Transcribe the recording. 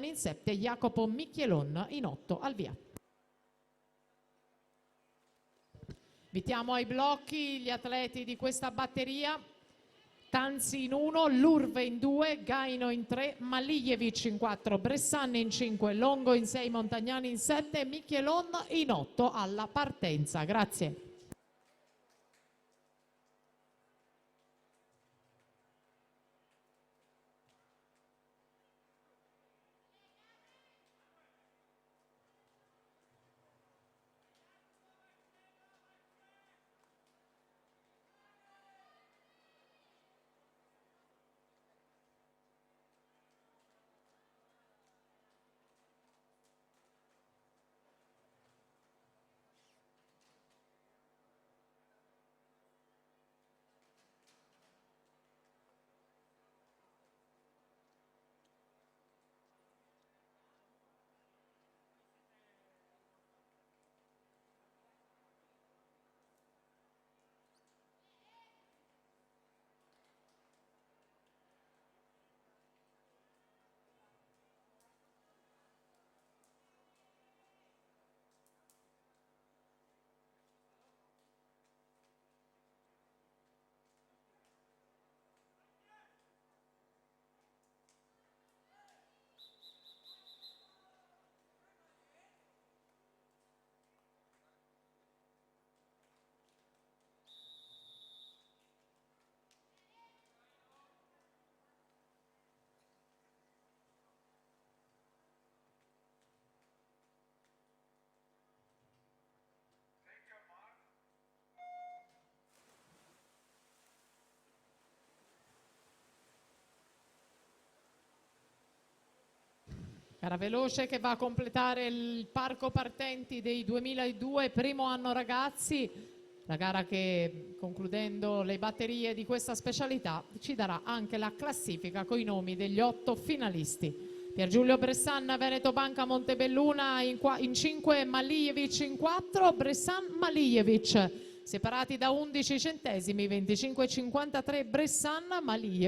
Montagnani in 7, Jacopo Michelon in 8 al via. Invitiamo ai blocchi gli atleti di questa batteria: Tanzi in 1, Lurve in 2, Gaino in 3, Malijevic in 4, Bressan in 5, Longo in 6, Montagnani in 7 e Michelon in 8 alla partenza. Grazie. Gara veloce che va a completare il parco partenti dei 2002, primo anno ragazzi, la gara che, concludendo le batterie di questa specialità, ci darà anche la classifica con i nomi degli 8 finalisti. Piergiulio Bressan, Veneto Banca Montebelluna in 5, Malijevic in 4, Bressan Malijevic separati da 11 centesimi, 25,53 Bressan Malijevic.